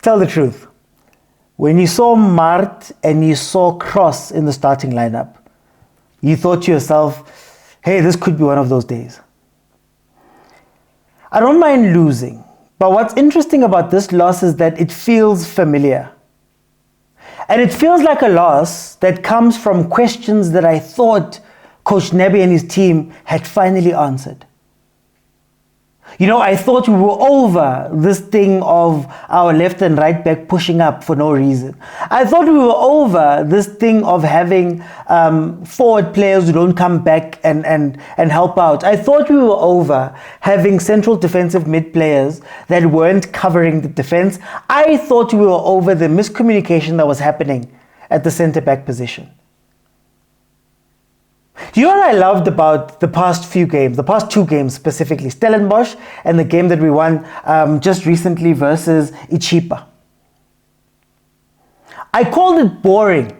tell the truth. When you saw Mart and you saw Cross in the starting lineup, you thought to yourself, hey, this could be one of those days. I don't mind losing, but what's interesting about this loss is that it feels familiar. And it feels like a loss that comes from questions that I thought Coach Nabi and his team had finally answered. You know, I thought we were over this thing of our left and right back pushing up for no reason. I thought we were over this thing of having forward players who don't come back and help out. I thought we were over having central defensive mid players that weren't covering the defense. I thought we were over the miscommunication that was happening at the centre back position. Do you know what I loved about the past few games, the past two games specifically, Stellenbosch and the game that we won just recently versus Ichipa? I called it boring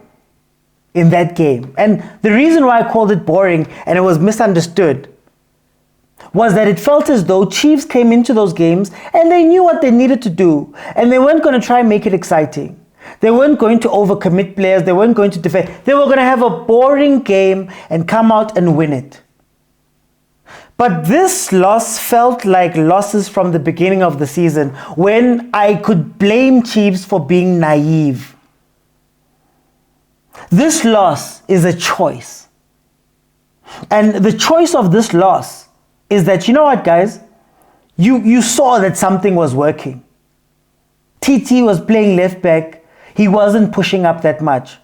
in that game. And the reason why I called it boring and it was misunderstood was that it felt as though Chiefs came into those games and they knew what they needed to do and they weren't going to try and make it exciting. They weren't going to overcommit players. They weren't going to defend. They were going to have a boring game and come out and win it. But this loss felt like losses from the beginning of the season when I could blame Chiefs for being naive. This loss is a choice. And the choice of this loss is that, you know what, guys? You saw that something was working. TT was playing left back. He wasn't pushing up that much.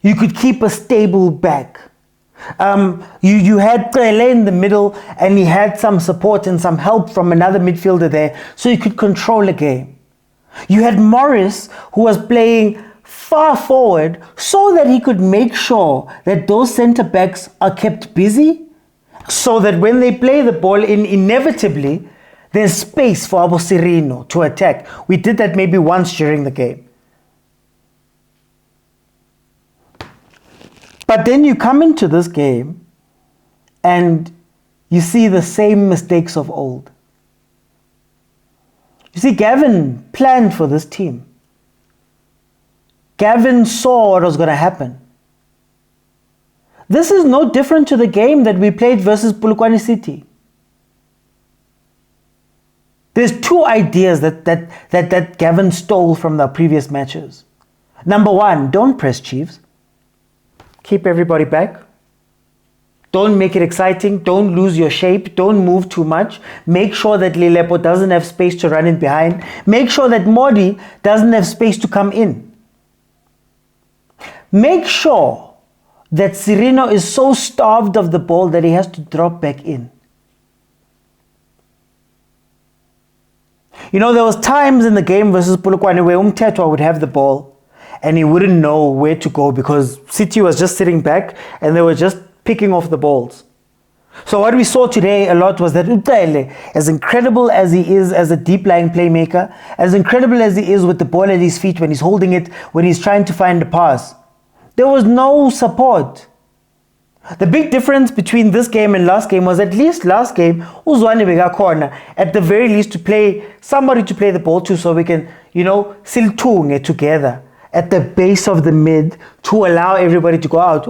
You could keep a stable back. You had Pele in the middle and he had some support and some help from another midfielder there so you could control a game. You had Morris who was playing far forward so that he could make sure that those centre backs are kept busy so that when they play the ball in, inevitably there's space for Abu Sirino to attack. We did that maybe once during the game. But then you come into this game and you see the same mistakes of old. You see, Gavin planned for this team. Gavin saw what was going to happen. This is no different to the game that we played versus Polokwane City. There's two ideas that Gavin stole from the previous matches. Number one, don't press Chiefs. Keep everybody back. Don't make it exciting. Don't lose your shape. Don't move too much. Make sure that Lilepo doesn't have space to run in behind. Make sure that Modi doesn't have space to come in. Make sure that Sirino is so starved of the ball that he has to drop back in. You know, there was times in the game versus Polokwane where Umtetwa would have the ball and he wouldn't know where to go because City was just sitting back and they were just picking off the balls. So what we saw today a lot was that Utele, as incredible as he is as a deep-lying playmaker, as incredible as he is with the ball at his feet when he's holding it, when he's trying to find a pass, there was no support. The big difference between this game and last game was at least last game, Uzwane bekakhona at the very least to play somebody to play the ball to so we can, siltunge together at the base of the mid to allow everybody to go out.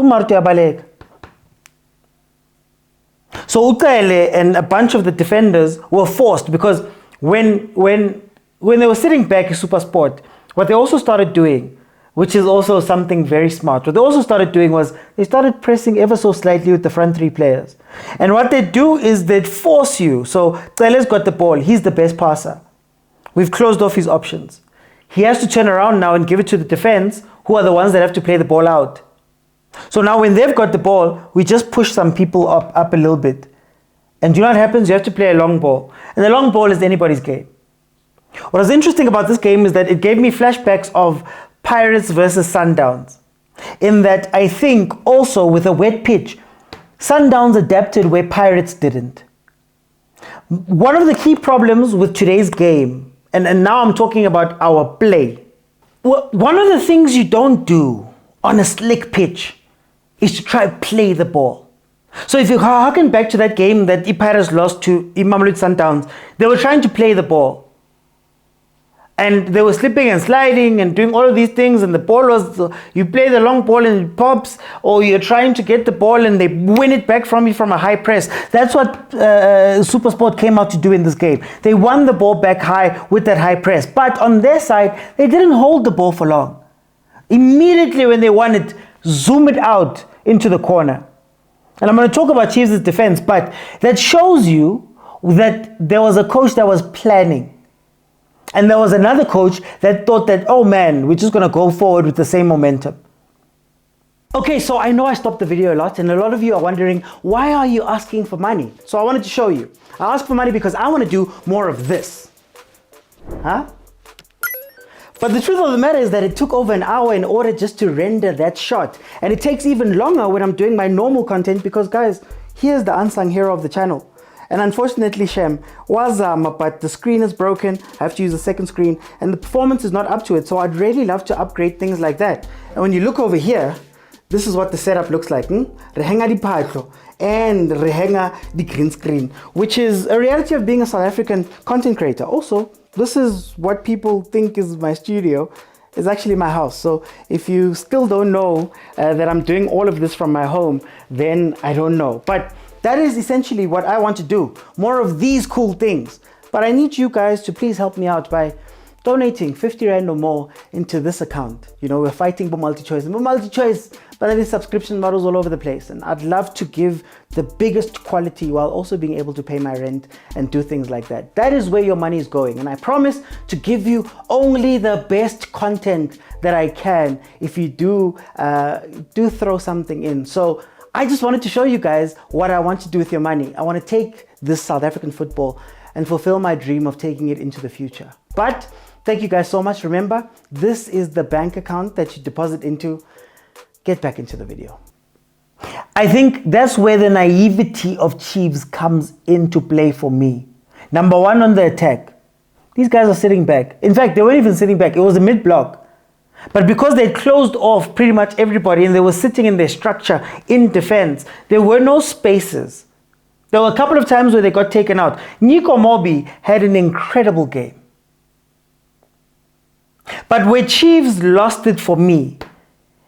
So Utele and a bunch of the defenders were forced because when they were sitting back in SuperSport, what they also started doing, which is also something very smart, what they also started doing was they started pressing ever so slightly with the front three players. And what they do is they'd force you. So Tele's got the ball. He's the best passer. We've closed off his options. He has to turn around now and give it to the defense, who are the ones that have to play the ball out. So now when they've got the ball, we just push some people up a little bit. And do you know what happens? You have to play a long ball. And the long ball is anybody's game. What was interesting about this game is that it gave me flashbacks of Pirates versus Sundowns. In that I think also with a wet pitch, Sundowns adapted where Pirates didn't. One of the key problems with today's game, and now I'm talking about our play, one of the things you don't do on a slick pitch is to try to play the ball. So if you harken back to that game that Pirates lost to Mamelodi Sundowns, they were trying to play the ball. And they were slipping and sliding and doing all of these things, and the ball was, you play the long ball and it pops, or you're trying to get the ball and they win it back from you from a high press. That's what SuperSport came out to do in this game. They won the ball back high with that high press. But on their side, they didn't hold the ball for long. Immediately when they won it, zoom it out into the corner. And I'm going to talk about Chiefs' defense, but that shows you that there was a coach that was planning. And there was another coach that thought that, oh man, we're just going to go forward with the same momentum. Okay, so I know I stopped the video a lot, and a lot of you are wondering, why are you asking for money? So I wanted to show you. I asked for money because I want to do more of this. Huh? But the truth of the matter is that it took over an hour in order just to render that shot. And it takes even longer when I'm doing my normal content because, guys, here's the unsung hero of the channel. And unfortunately, Shem, but the screen is broken. I have to use a second screen and the performance is not up to it. So I'd really love to upgrade things like that. And when you look over here, this is what the setup looks like. Rehenga di patlo and rehenga di green screen, which is a reality of being a South African content creator. Also, this is what people think is my studio. It's actually my house. So if you still don't know that I'm doing all of this from my home, then I don't know. But that is essentially what I want to do. More of these cool things. But I need you guys to please help me out by donating 50 Rand or more into this account. You know, we're fighting for multi-choice. And multi-choice, but there's subscription models all over the place. And I'd love to give the biggest quality while also being able to pay my rent and do things like that. That is where your money is going. And I promise to give you only the best content that I can if you do throw something in. So I just wanted to show you guys what I want to do with your money. I want to take this South African football and fulfill my dream of taking it into the future. But thank you guys so much. Remember, this is the bank account that you deposit into. Get back into the video. I think that's where the naivety of Chiefs comes into play for me. Number one, on the attack. These guys are sitting back. In fact, they weren't even sitting back. It was a mid-block. But because they closed off pretty much everybody and they were sitting in their structure in defense, there were no spaces. There were a couple of times where they got taken out. Nico Mobi had an incredible game. But where Chiefs lost it for me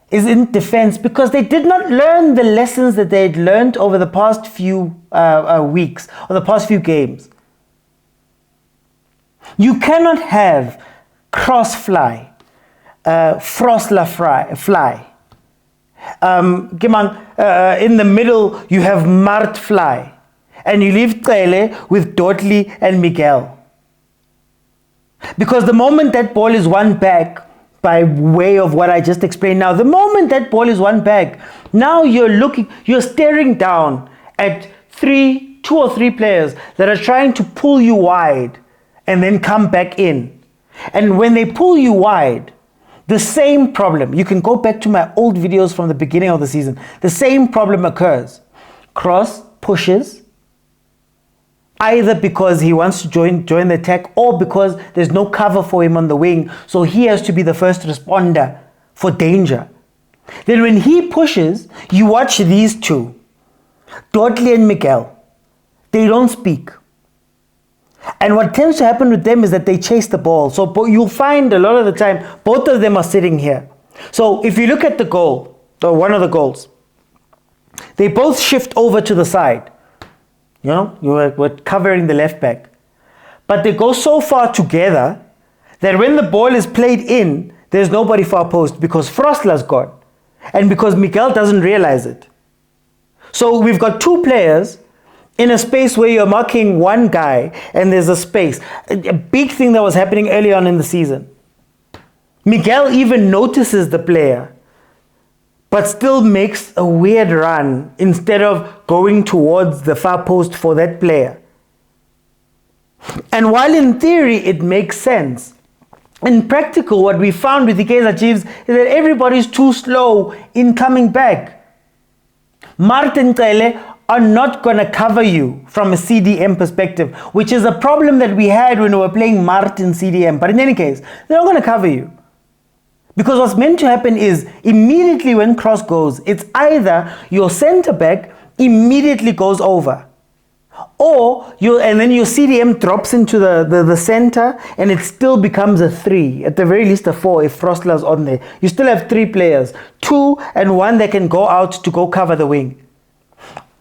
is in defense because they did not learn the lessons that they had learned over the past few weeks or the past few games. You cannot have cross fly. Frosla fly. In the middle, you have Mart fly. And you leave Cele with Dotli and Miguel. Because the moment that ball is won back, by way of what I just explained now, the moment that ball is won back, now you're staring down at two or three players that are trying to pull you wide and then come back in. And when they pull you wide, the same problem, you can go back to my old videos from the beginning of the season. The same problem occurs. Cross pushes, either because he wants to join the attack or because there's no cover for him on the wing. So he has to be the first responder for danger. Then when he pushes, you watch these two, Dotli and Miguel. They don't speak. And what tends to happen with them is that they chase the ball. So you'll find a lot of the time, both of them are sitting here. So if you look at the goal, or one of the goals, they both shift over to the side. You know, we're covering the left back. But they go so far together that when the ball is played in, there's nobody far post because Frostla's gone. And because Miguel doesn't realize it. So we've got two players in a space where you're marking one guy and there's a space. A big thing that was happening early on in the season. Miguel even notices the player, but still makes a weird run instead of going towards the far post for that player. And while in theory it makes sense, in practical what we found with the Kaizer Chiefs is that everybody's too slow in coming back. Martin Cele are not going to cover you from a CDM perspective, which is a problem that we had when we were playing Martin CDM. But in any case, they're not going to cover you. Because what's meant to happen is immediately when cross goes, it's either your center back immediately goes over, And then your CDM drops into the center and it still becomes a 3, at the very least a 4 if Frostler's on there. You still have 3 players, 2 and 1 that can go out to go cover the wing.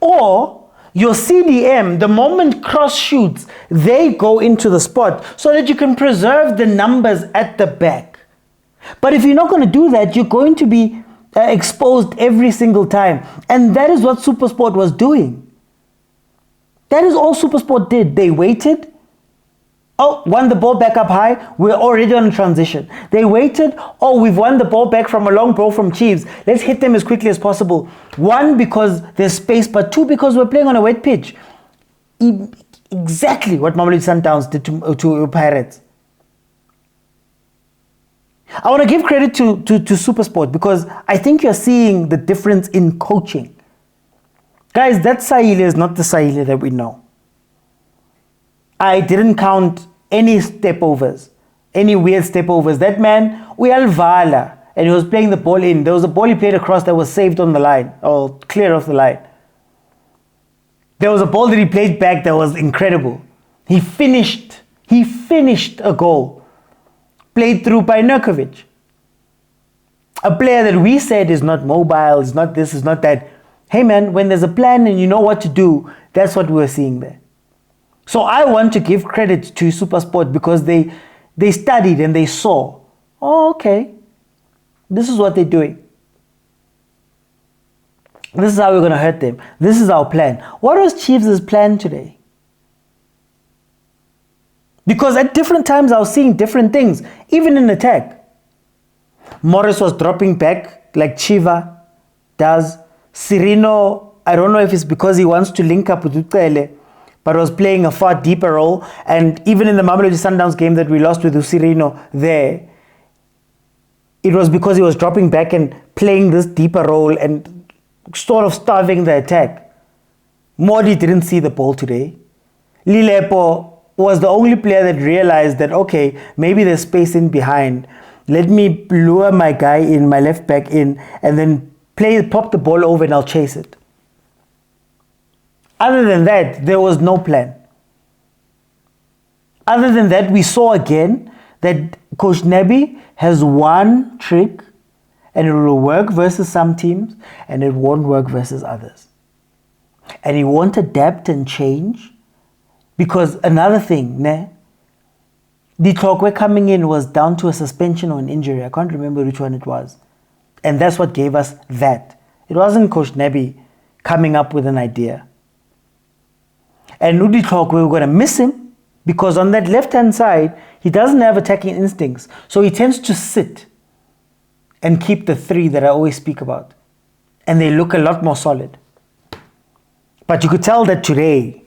Or your CDM, the moment cross shoots, they go into the spot so that you can preserve the numbers at the back. But if you're not going to do that, you're going to be exposed every single time. And that is what SuperSport was doing. That is all SuperSport did. They waited. Oh, won the ball back up high. We're already on a transition. They waited. Oh, we've won the ball back from a long ball from Chiefs. Let's hit them as quickly as possible. 1, because there's space, but 2, because we're playing on a wet pitch. Exactly what Mamelodi Sundowns did to Pirates. I want to give credit to SuperSport because I think you're seeing the difference in coaching. Guys, that Saile is not the Saile that we know. I didn't count any step-overs, any weird step-overs. That man, uyalvala, and he was playing the ball in. There was a ball he played across that was saved on the line, or clear off the line. There was a ball that he played back that was incredible. He finished a goal, played through by Nurkovic. A player that we said is not mobile, is not this, is not that. Hey man, when there's a plan and you know what to do, that's what we're seeing there. So I want to give credit to SuperSport because they studied and they saw, oh, okay, this is what they're doing. This is how we're going to hurt them. This is our plan. What was Chiefs' plan today? Because at different times I was seeing different things, even in attack. Morris was dropping back like Chiva does. Sirino, I don't know if it's because he wants to link up with Ucele, but was playing a far deeper role. And even in the Mamelodi Sundowns game that we lost with Sirino there, it was because he was dropping back and playing this deeper role and sort of starving the attack. Modi didn't see the ball today. Lilepo was the only player that realized that, okay, maybe there's space in behind. Let me lure my guy in, my left back in, and then pop the ball over and I'll chase it. Other than that, there was no plan. Other than that, we saw again that Coach Nabi has one trick and it will work versus some teams and it won't work versus others. And he won't adapt and change because another thing, the Tlokwe coming in was down to a suspension or an injury. I can't remember which one it was. And that's what gave us that. It wasn't Coach Nabi coming up with an idea. And Nudi Tlokwe, we were going to miss him because on that left-hand side, he doesn't have attacking instincts. So he tends to sit and keep the 3 that I always speak about. And they look a lot more solid. But you could tell that today,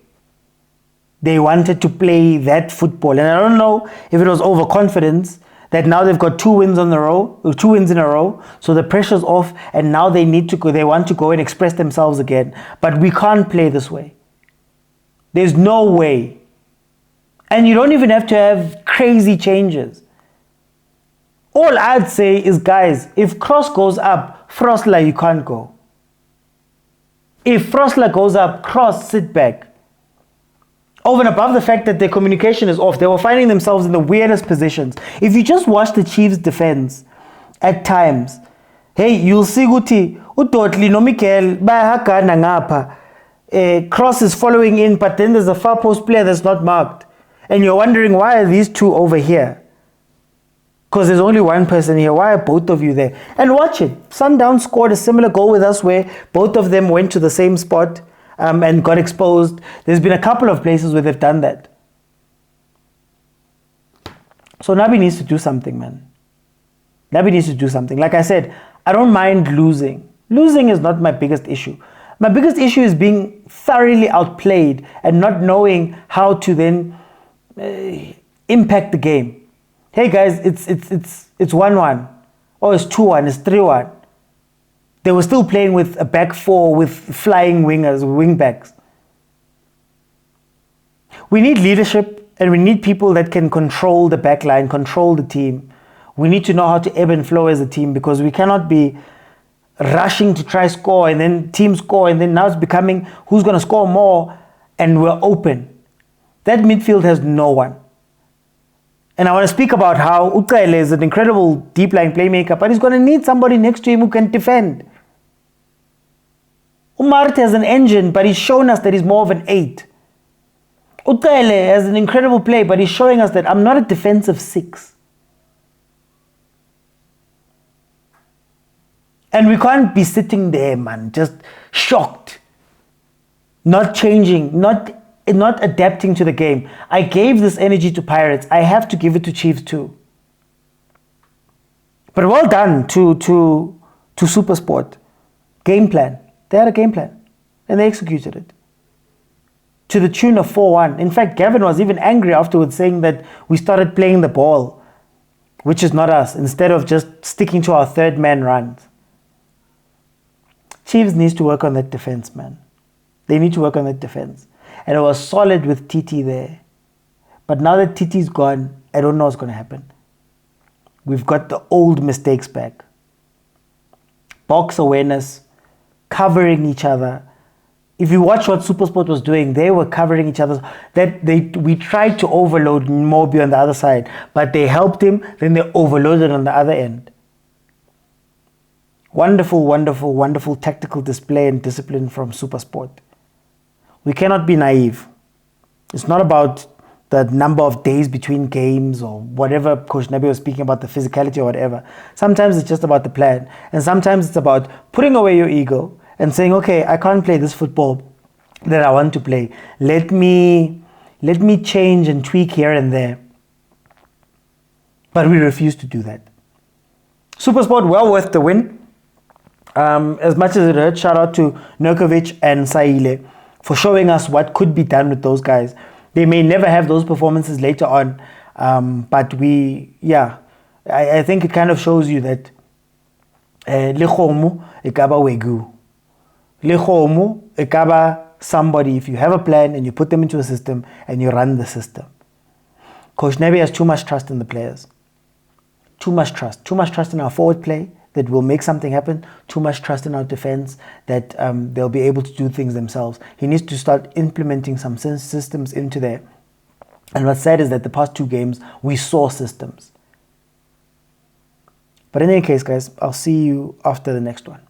they wanted to play that football. And I don't know if it was overconfidence that now they've got 2 wins in a row, so the pressure's off, and now they want to go and express themselves again. But we can't play this way. There's no way. And you don't even have to have crazy changes. All I'd say is, guys, if Cross goes up, Frostler, you can't go. If Frostler goes up, Cross, sit back. Over and above the fact that their communication is off, they were finding themselves in the weirdest positions. If you just watch the Chiefs' defense at times, hey, you'll see Guti, Utotli, no Mikel, Bahaka, Nangapa. Cross is following in, but then there's a far post player that's not marked. And you're wondering, why are these 2 over here? Because there's only one person here. Why are both of you there? And watch it. Sundowns scored a similar goal with us where both of them went to the same spot. And got exposed. There's been a couple of places where they've done that. So Nabi needs to do something, man. Nabi needs to do something. Like I said, I don't mind losing. Losing is not my biggest issue. My biggest issue is being thoroughly outplayed and not knowing how to then impact the game. Hey guys, it's 1-1. Or it's 2-1, it's 3-1. They were still playing with a back 4 with flying wingers, wing backs. We need leadership and we need people that can control the back line, control the team. We need to know how to ebb and flow as a team because we cannot be rushing to try score and then team score and then now it's becoming who's going to score more and we're open. That midfield has no one. And I want to speak about how Uqele is an incredible deep-lying playmaker, but he's going to need somebody next to him who can defend. Umarte has an engine, but he's shown us that he's more of an 8. Uqele has an incredible play, but he's showing us that I'm not a defensive 6. And we can't be sitting there, man, just shocked, not changing, not adapting to the game. I gave this energy to Pirates. I have to give it to Chiefs too. But well done to SuperSport. Game plan. They had a game plan and they executed it to the tune of 4-1. In fact, Gavin was even angry afterwards, saying that we started playing the ball, which is not us, instead of just sticking to our third man runs. Chiefs needs to work on that defense, man. They need to work on that defense. And it was solid with TT there. But now that TT's gone, I don't know what's going to happen. We've got the old mistakes back. Box awareness, covering each other. If you watch what SuperSport was doing, they were covering each other. We tried to overload Mobi on the other side, but they helped him, then they overloaded on the other end. Wonderful, wonderful, wonderful tactical display and discipline from SuperSport. We cannot be naive. It's not about the number of days between games or whatever Coach Nabi was speaking about, the physicality or whatever. Sometimes it's just about the plan. And sometimes it's about putting away your ego and saying, okay, I can't play this football that I want to play. Let me change and tweak here and there. But we refuse to do that. SuperSport, well worth the win. As much as it hurt, shout out to Nurkovic and Saile for showing us what could be done with those guys. They may never have those performances later on, but I think it kind of shows you that Lekhomu ekaba wegu. Lekhomu ekaba somebody, if you have a plan and you put them into a system and you run the system. Coach Nabi has too much trust in the players. Too much trust in our forward play that will make something happen, too much trust in our defense that they'll be able to do things themselves. He needs to start implementing some systems into there. And what's sad is that the past 2 games, we saw systems. But in any case, guys, I'll see you after the next one.